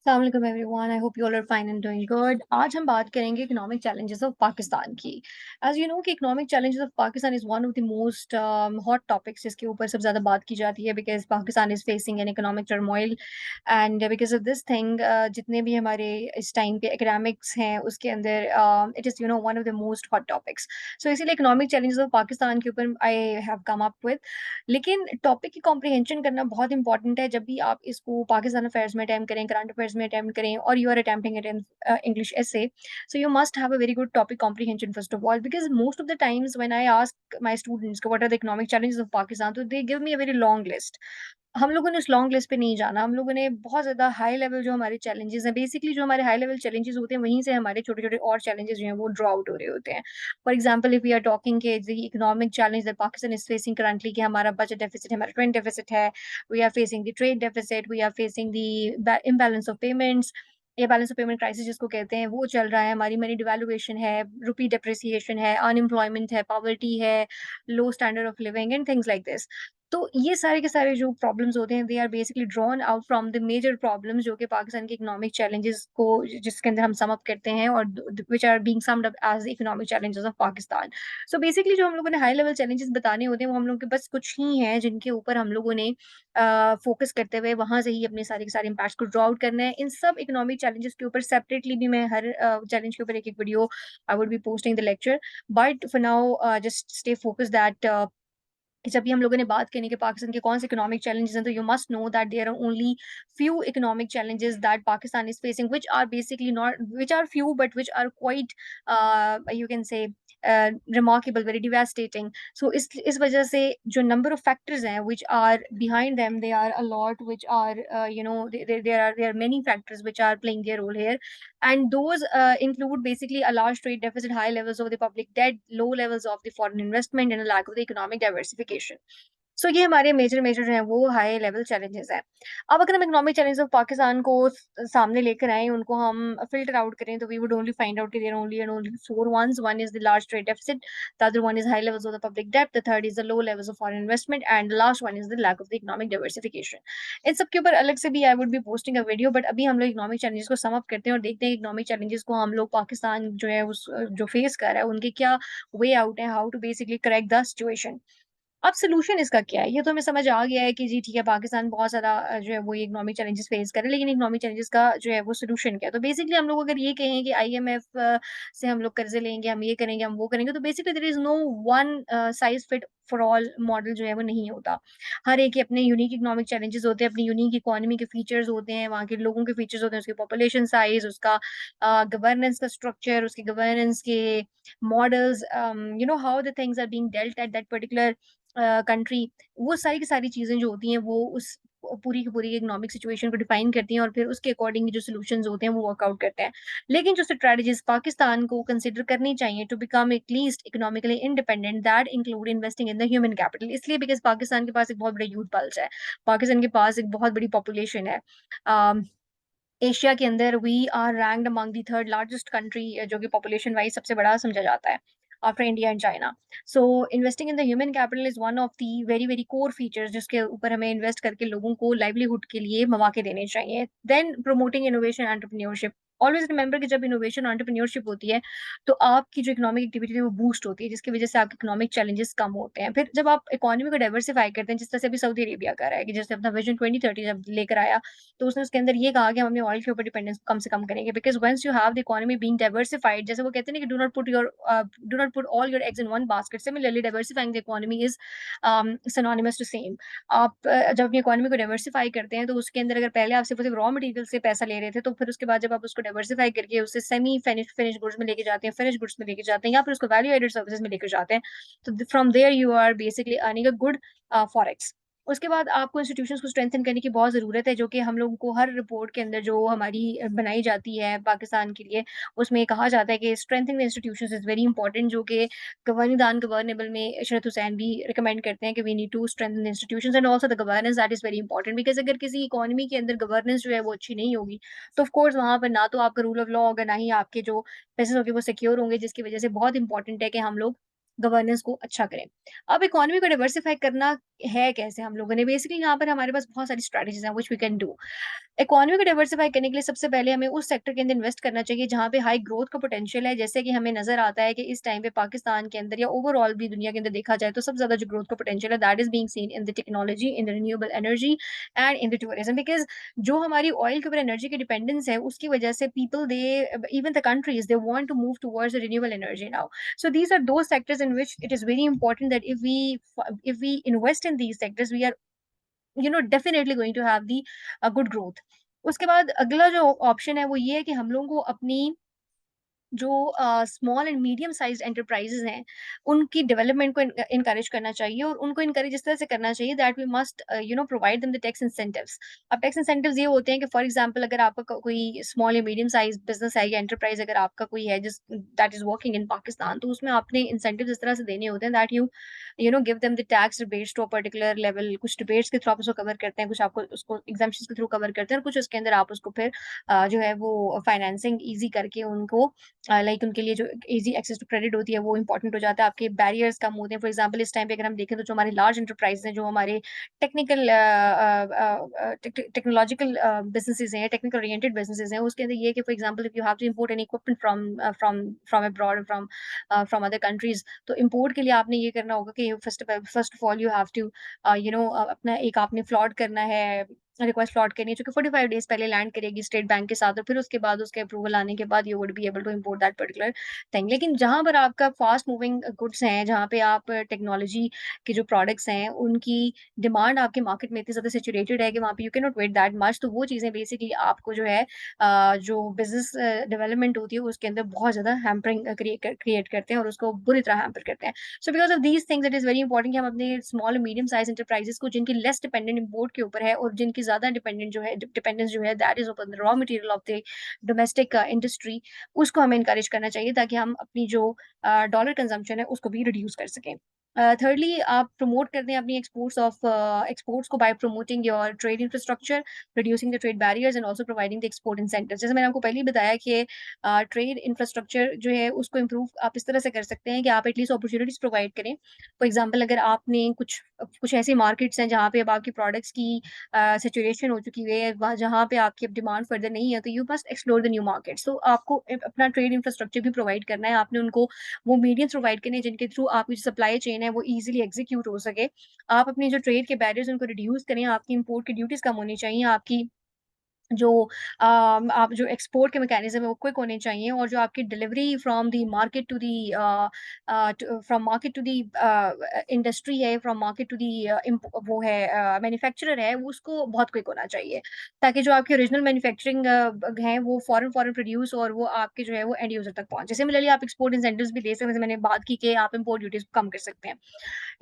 अस्सलाम वालेकुम everyone, I hope you all are fine and doing good. आज हम बात करेंगे इकोनॉमिक चैलेंजेस ऑफ पाकिस्तान की। एज़ यू नो कि economic challenges of Pakistan is one of the most hot topics जिसके ऊपर सबसे ज़्यादा बात की जाती है because Pakistan is facing an economic turmoil and because of this thing जितने भी हमारे इस टाइम पे एकेडमिक्स हैं उसके अंदर it is one of the most hot topics. So इसीलिए इकोनॉमिक चैलेंजेस ऑफ पाकिस्तान के ऊपर I have come up with. लेकिन टॉपिक की कॉम्प्रिहेंशन करना बहुत इंपॉर्टेंट है जब भी आप इसको पाकिस्तान अफेयर्स में अटेम्प्ट करें, करंट अफेयर्स में अटेम्प्ट करें और you are attempting it in English essay. So you must have a very good topic comprehension first of all, because most of the times when I ask my students what are the economic challenges of Pakistan, so they give me a very long list. हम लोगों ने उस long list पे नहीं जाना, हम लोगों ने बहुत ज़्यादा हाई लेवल जो हमारे चैलेंजेज़ हैं, बेसिकली जो हमारे हाई लेवल चैलेंजेज़ होते हैं, वहीं से हमारे छोटे-छोटे और चैलेंजेज़ जो हैं, वो ड्रॉ आउट हो रहे होते हैं। For example if we are talking के the economic challenge that Pakistan is facing currently, कि हमारा बजट डेफिसिट है, हमारा ट्रेड डेफिसिट है, we are facing the trade deficit, we are facing the imbalance of payments, या बैलेंस ऑफ पेमेंट क्राइसिस जिसको कहते हैं, वो चल रहा है, हमारी मनी डिवैल्यूएशन है, रूपी डेप्रिसिएशन है, अनएम्प्लॉयमेंट है, पॉवर्टी है, low standard of living and things like this. तो ये सारे के सारे जो प्रॉब्लम्स होते हैं, they are basically drawn out from the major problems जो कि पाकिस्तान के इकोनॉमिक चैलेंजेस को जिसके अंदर हम सम अप करते हैं, और which are being summed up as economic challenges of Pakistan. So basically जो हम लोगों ने हाई लेवल चैलेंजेस बताने होते हैं, वो हम लोग के बस कुछ ही हैं जिनके ऊपर हम लोगों ने फोकस करते हुए वहाँ से ही अपने सारे के सारे इम्पैक्ट्स को ड्रॉ आउट करना है। इन सब इकोनॉमिक चैलेंजेस के ऊपर सेपरेटली भी मैं हर चैलेंज के ऊपर एक-एक video I would be posting the lecture. But for now just stay focused that जब भी हम लोगों ने बात करनी कि पाकिस्तान के कौन से इकोनॉमिक चैलेंजेस हैं, तो you must know that there are only few economic challenges that Pakistan is facing, which are basically not, which are few but which are quite you can say remarkable, very devastating. So इस वजह से जो number of factors हैं which are behind them, they are a lot, which are there are many factors which are playing their role here, and those include basically a large trade deficit, high levels of the public debt, low levels of the foreign investment, and a lack of the economic diversification. सो ये हमारे major major जो हैं वो high level challenges हैं। अब अगर हम economic challenges of Pakistan को सामने लेकर आएँ, उनको हम फ़िल्टर आउट करें, तो we would only find out कि there are only and only 4 ones. One is the large trade deficit, the other one is high levels of the public debt, the third is the low levels of foreign investment, and the last one is the lack of the economic diversification. इन सब के ऊपर अलग से भी I would be posting a video, but अभी हम लोग economic challenges को सम अप करते हैं और देखते हैं इकोनॉमिक चैलेंजेस को हम लोग पाकिस्तान जो है उस जो फेस कर रहा है, उनके क्या वे आउट है, how to basically correct the situation. अब सॉल्यूशन इसका क्या है? ये तो हमें समझ आ गया है कि जी ठीक है, पाकिस्तान बहुत ज़्यादा जो है वो इकोनॉमिक चैलेंजेस फेस कर रहा है, लेकिन इकोनॉमिक चैलेंजेस का जो है वो सॉल्यूशन क्या है? तो बेसिकली हम लोग अगर ये कहें कि आईएमएफ से हम लोग कर्ज़े लेंगे, हम ये करेंगे, हम वो करेंगे, तो basically there is no one size fit for all model जो है वो नहीं होता। हर एक के अपने यूनिक इकोनॉमिक चैलेंजेस होते हैं, अपनी यूनिक इकोनॉमी के फीचर्स होते हैं, वहाँ के लोगों के फीचर्स होते हैं, उसकी पॉपुलेशन साइज़, उसका गवर्नेंस का स्ट्रक्चर, उसके गवर्नेंस के models, how the things are being dealt at that particular country. वो सारी की सारी चीज़ें जो होती हैं वो उस पूरी की पूरी इकोनॉमिक सिचुएशन को डिफाइन करती हैं, और फिर उसके अकॉर्डिंग जो सॉल्यूशंस होते हैं वो वर्कआउट करते हैं। लेकिन जो स्ट्रैटेजीज़ पाकिस्तान को कंसीडर करनी चाहिए to become at least economically independent, that include investing in the human capital. इसलिए बिकॉज़ पाकिस्तान के पास एक बहुत बड़ा यूथ पल्स है। पाकिस्तान के पास एक बहुत बड़ी पॉपुलेशन है। अ, एशिया के अंदर we are ranked among the third largest country, जो कि पॉपुलेशन वाइज़ सबसे बड़ा समझा जाता है after India and China. So investing in the human capital is one of the very very core features जिसके ऊपर हमें इन्वेस्ट करके लोगों को लाइवलीहुड के लिए मौके देने चाहिए। Then promoting innovation entrepreneurship. Always remember कि जब इनोवेशन एंटरप्रेन्योरशिप होती है, तो आपकी जो इकोनॉमिक एक्टिविटी है वो बूस्ट होती है, जिसकी वजह से आपके इकोनॉमिक चैलेंजेस कम होते हैं। फिर जब आप इकोनॉमी को डाइवर्सिफाई करते हैं, जिस तरह से अभी सऊदी अरेबिया कर रहा है, कि जैसे अपना विजन 2030 जब लेकर आया, तो उसने उसके अंदर ये कहा कि हम अपने ऑयल के ऊपर डिपेंडेंस कम से कम करेंगे, because once you have the economy being diversified, जैसे वो कहते हैं ना कि do not put all your eggs in one basket. Similarly diversifying the economy is synonymous to same. आप जब अपनी इकोनॉमी को डाइवर्सिफाई करते हैं, तो उसके अंदर अगर पहले आप सिर्फ़ रॉ मटेरियल से पैसा ले रहे थे, तो फिर उसके बाद जब आप उसको डाइवर्सिफाई करके उसे सेमी फिनिश्ड गुड्स में लेके जाते हैं, फिनिश्ड गुड्स में लेके जाते हैं, या फिर उसको वैल्यू एडेड सर्विसेज में लेकर जाते हैं, तो from there you are basically earning a good forex. उसके बाद आपको इंस्टीट्यूशंस को स्ट्रेंथन करने की बहुत ज़रूरत है, जो कि हम लोगों को हर रिपोर्ट के अंदर जो हमारी बनाई जाती है पाकिस्तान के लिए, उसमें कहा जाता है कि strengthening the institutions is very important, जो कि गवर्निंग गवर्नेबल में इशरत हुसैन भी रिकमेंड करते हैं कि we need to strengthen the institutions and also the governance, that is very important, because अगर किसी इकोनॉमी के अंदर गवर्नेंस जो है वो अच्छी नहीं होगी, तो ऑफ कोर्स वहाँ पर ना तो आपका रूल ऑफ लॉ होगा, ना ही आपके जो पैसे होंगे वो सिक्योर होंगे, जिसकी वजह से बहुत इंपॉर्टेंट है कि हम लोग गवर्नेंस को अच्छा करें। अब इकोनॉमी को डाइवर्सिफ़ाई करना है कैसे हम लोगों ने? बेसिकली यहाँ पर हमारे पास बहुत सारी स्ट्रैटेजीज़ हैं which we can do. Economy को डाइवर्सिफ़ाई करने के लिए सबसे पहले हमें उस सेक्टर के अंदर इन्वेस्ट करना चाहिए जहाँ पे हाई ग्रोथ का पोटेंशियल है। जैसे कि हमें नज़र आता है कि इस टाइम पे पाकिस्तान के अंदर या ओवरऑल भी दुनिया के अंदर देखा जाए तो सबसे ज़्यादा जो ग्रोथ का पोटेंशियल है that is being seen in the technology, in the renewable energy and in the tourism. Because जो हमारी ऑयल के ऊपर एनर्जी की डिपेंडेंस है उसकी वजह से people they even the countries they want to move towards the renewable energy now. So these are those sectors in which it is very important that if we invest in these sectors, we are definitely going to have the good growth. उसके बाद अगला जो option है वो ये है कि हम लोगों को अपनी जो small and medium sized enterprises हैं, उनकी डेवलपमेंट को एनकरेज करना चाहिए और उनको एनकरेज इस तरह से करना चाहिए that we must provide them the tax incentives. अब टैक्स इंसेंटिव्स ये होते हैं कि फॉर एग्जांपल अगर आपका कोई स्मॉल या मीडियम साइज्ड बिज़नेस है या एंटरप्राइज़ अगर आपका कोई है जिस that is working in Pakistan, तो उसमें आपने इंसेंटिव्स इस तरह से देने होते हैं that you know give them the tax rebates to a particular level. कुछ रिबेट्स के थ्रू आप उसको कवर करते हैं, कुछ आपको उसको एग्जेम्पशंस के थ्रू कवर करते हैं और कुछ उसके अंदर आप उसको फिर जो है वो फाइनेंसिंग ईज़ी करके उनको लाइक उनके लिए जो ईज़ी एक्सेस टू क्रेडिट होती है वो इम्पोर्टेंट हो जाता है, आपके बैरियर्स कम होते हैं। फॉर एग्जांपल इस टाइम पे अगर हम देखें तो जो हमारे लार्ज एंटरप्राइज़ हैं, जो हमारे टेक्निकल टेक्नोलॉजिकल बिज़नेसेस हैं, टेक्निकल ओरिएंटेड बिज़नेसेस हैं, उसके अंदर ये है कि for example if you have to import any equipment from abroad from other countries, तो इम्पोर्ट के लिए आपने ये करना होगा कि first of all you have to अपना एक आपने फ्लॉट करना है, रिक्वेस्ट फ्लॉट करनी है, जो कि 45 डेज़ पहले लैंड करेगी स्टेट बैंक के साथ और फिर उसके बाद उसके अप्रूवल आने के बाद you would be able to import that particular thing. लेकिन जहाँ पर आपका फास्ट मूविंग गुड्स हैं, जहाँ पे आप टेक्नोलॉजी के जो प्रोडक्ट्स हैं, उनकी डिमांड आपके मार्केट में इतनी ज़्यादा सैचुरेटेड है कि वहाँ पे you can not wait that much, तो वो चीज़ें बेसिकली आपको जो है जो बिज़नेस डेवलपमेंट होती है उसके अंदर बहुत ज़्यादा हैम्परिंग क्रिएट करते हैं और उसको बुरी तरह हैम्पर करते हैं। So because of these things it is very important कि हम अपने स्मॉल मीडियम साइज़ एंटरप्राइज़ेज़ को जिनकी लेस डिपेंडेंट इम्पोर्ट के ऊपर है और जिनकी ज़्यादा डिपेंडेंस जो है that is upon the raw material of the domestic industry, उसको हमें एनकरेज करना चाहिए ताकि हम अपनी जो डॉलर कंज़म्पशन है उसको भी रिड्यूस कर सकें। थिर्डली आप प्रमोट करते हैं अपनी एक्सपोर्ट्स को bye promoting your trade infrastructure, reducing the trade barriers and also providing the export incentives. जैसे मैंने आपको पहले ही बताया कि ट्रेड इंफ्रास्ट्रक्चर जो है उसको इम्प्रूव आप इस तरह से कर सकते हैं कि आप एटलीस्ट अपॉर्च्युनिटीज़ प्रोवाइड करें। फॉर एग्जांपल अगर आपने कुछ ऐसी मार्केट्स हैं जहाँ पे अब आपकी प्रोडक्ट्स की सैचुरेशन हो चुकी है, वहाँ जहाँ पे आपकी अब डिमांड फर्दर नहीं है, तो you must explore the new markets. तो आपको अपना ट्रेड इंफ्रास्ट्रक्चर भी प्रोवाइड करना है। आपने उनको वो मीडियम्स प्रोवाइड करने हैं जिनके थ्रू आपकी जो सप्लाई चेन है वो ईज़िली एग्ज़ीक्यूट हो सके। आप अपनी जो ट्रेड के बैरियर्स उनको रिड्यूस करें, आपकी इम्पोर्ट की ड्यूटीज़ कम होनी चाहिए, आपकी जो आप जो एक्सपोर्ट के मैकेनिज़्म है वो क्विक होने चाहिए और जो आपकी delivery from the market to the from market to the industry है, फ्रॉम मार्केट टू द वो है मैन्युफैक्चरर है, वो उसको बहुत क्विक होना चाहिए। ताकि जो आपकी ओरिजिनल मैन्युफैक्चरिंग है वो फ़ॉरेन प्रोड्यूस और वो आपके जो है वो एंड यूज़र तक पहुँचे। सिमिलरली आप एक्सपोर्ट इंसेंटिव्स भी दे सकते हैं, जैसे मैंने बात की कि आप इम्पोर्ट ड्यूटीज़ कम कर सकते हैं।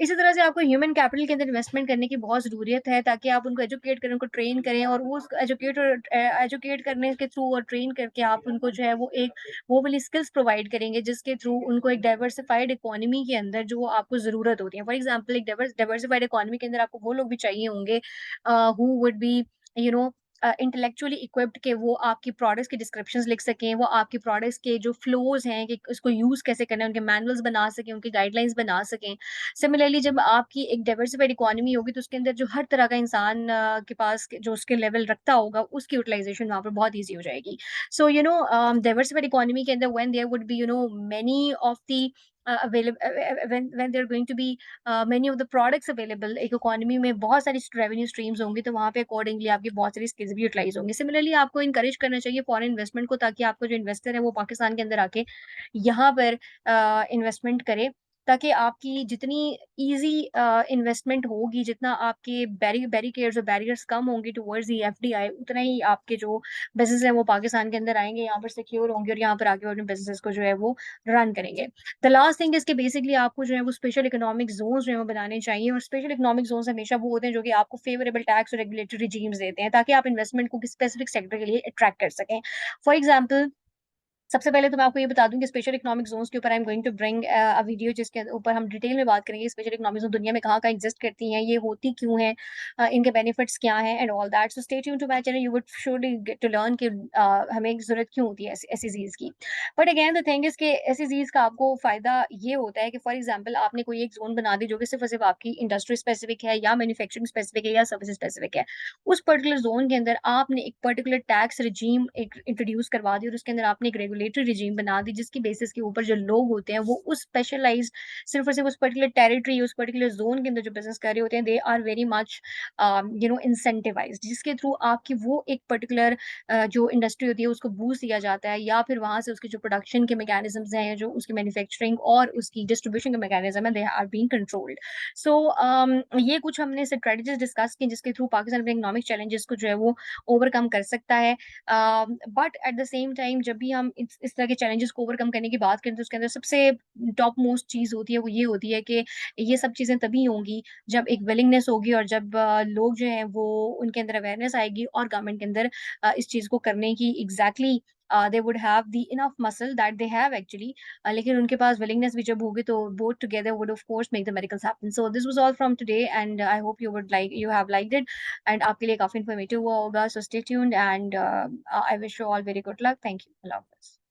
इसी तरह से आपको ह्यूमन कैपिटल के अंदर इन्वेस्टमेंट करने की बहुत ज़रूरियत है ताकि आप उनको एजुकेट करें, उनको ट्रेन करें और वो एजुकेट करने के थ्रू और ट्रेन करके आप उनको जो है वो वाली स्किल्स प्रोवाइड करेंगे जिसके थ्रू उनको एक डाइवर्सिफाइड इकोनॉमी के अंदर जो आपको ज़रूरत होती है। फॉर एग्ज़ाम्पल एक डाइवर्सिफाइड इकोनॉमी के अंदर आपको वो लोग भी चाहिए होंगे who would be you know intellectually equipped कि वो आपकी प्रोडक्ट्स की डिस्क्रिप्शंस लिख सकें, वो आपकी प्रोडक्ट्स के जो फ्लोज़ हैं कि उसको यूज़ कैसे करना है, उनके मैनुअल्स बना सकें, उनकी गाइडलाइंस बना सकें। सिमिलरली जब आपकी एक डाइवर्सिफाइड इकोनॉमी होगी तो उसके अंदर जो हर तरह का इंसान के पास जो स्किल लेवल रखता होगा उसकी यूटिलाइजेशन वहाँ पर बहुत ईज़ी हो जाएगी। सो डाइवर्सिफाइड इकोनॉमी के अंदर when there would be many of the when there are going to be many of the products available, एक इकोनॉमी में बहुत सारी रेवेन्यू स्ट्रीम्स होंगी तो वहाँ पे अकॉर्डिंगली आपकी बहुत सारी स्किल्स भी यूटिलाइज होंगी। सिमिलरली आपको इनकरेज करना चाहिए फॉरेन इन्वेस्टमेंट को ताकि आपको जो इन्वेस्टर है वो पाकिस्तान के अंदर आके यहाँ पर इन्वेस्टमेंट करे ताकि आपकी जितनी ईज़ी इन्वेस्टमेंट होगी, जितना आपके बैरिकेड्स और बैरियर्स कम होंगे टुवर्ड्स द एफडीआई, उतना ही आपके जो बिज़नेस है वो पाकिस्तान के अंदर आएँगे, यहाँ पर सिक्योर होंगे और यहाँ पर आके अपने बिज़नेस को जो है वो रन करेंगे। द लास्ट थिंग इज़ कि बेसिकली आपको जो है वो स्पेशल इकोनॉमिक ज़ोन्स जो है वो बनाने चाहिए और स्पेशल इकोनॉमिक ज़ोन्स हमेशा वो होते हैं जो कि आपको फेवरेबल टैक्स और रेगुलेटरी रिजीम्स देते हैं ताकि आप इन्वेस्टमेंट को किसी स्पेसिफिक सेक्टर के लिए अट्रैक्ट कर सकें। फॉर एग्ज़ाम्पल सबसे पहले तो मैं आपको ये बता दूँ कि स्पेशल इकोनॉमिक ज़ोन्स के ऊपर I am going to bring a video जिसके ऊपर हम डिटेल में बात करेंगे स्पेशल इकोनॉमिक ज़ोन दुनिया में कहाँ-कहाँ एग्ज़िस्ट करती हैं, ये होती क्यों हैं, इनके बेनिफिट्स क्या हैं and all that. So stay tuned to my channel, you would surely get to learn कि हमें ज़रूरत क्यों होती है एसईज़ीज़ की। But again the thing is कि एसईज़ीज़ का आपको फ़ायदा ये होता है कि फॉर एग्ज़ाम्पल आपने कोई एक ज़ोन बना दी जो कि सिर्फ़ और सिर्फ़ आपकी इंडस्ट्री स्पेसिफ़िक है या मैन्युफैक्चरिंग स्पेसिफ़िक है या सर्विसेज़ स्पेसिफ़िक है। उस पर्टिकुलर ज़ोन के अंदर आपने एक पर्टिकुलर टैक्स रिजीम एक इंट्रोड्यूस करवा दी और उसके अंदर आपने एक रेगुलेटरी रिजीम बना दी जिसकी बेसिस के ऊपर जो लोग होते हैं वो उस स्पेशलाइज्ड सिर्फ और सिर्फ उस पर्टिकुलर टेरिटरी उस पर्टिकुलर ज़ोन के अंदर जो बिज़नेस कर रहे होते हैं they are very much incentivized जिसके थ्रू आपकी वो एक पर्टिकुलर जो इंडस्ट्री होती है उसको बूस्ट दिया जाता है या फिर वहाँ से उसके जो प्रोडक्शन के मैकेनिज़्म्स हैं, जो उसकी मैन्युफैक्चरिंग और उसकी डिस्ट्रीब्यूशन के मैकेनिज़्म है, दे आर बीइंग कंट्रोल्ड। सो ये कुछ हमने स्ट्रेटजीज़ डिस्कस की जिसके थ्रू पाकिस्तान अपने इकोनॉमिक चैलेंजेस को जो है वो ओवरकम कर सकता है। But at the same time जब भी हम इस तरह के चैलेंजेस को ओवरकम करने की बात करें तो उसके अंदर सबसे टॉप मोस्ट चीज़ होती है वो ये होती है कि ये सब चीज़ें तभी होंगी जब एक विलिंगनेस होगी और जब लोग जो हैं वो उनके अंदर अवेयरनेस आएगी और गवर्नमेंट के अंदर इस चीज़ को करने की exactly they would have the enough muscle that they have actually लेकिन उनके पास विलिंगनेस भी जब होगी तो both together would of course make the miracles happen. So this was all from today and I hope you have liked it एंड आपके लिए काफ़ी इन्फॉर्मेटिव हुआ होगा। So stay tuned and I wish you all very good luck. Thank you. अल्लाह हाफ़िज़।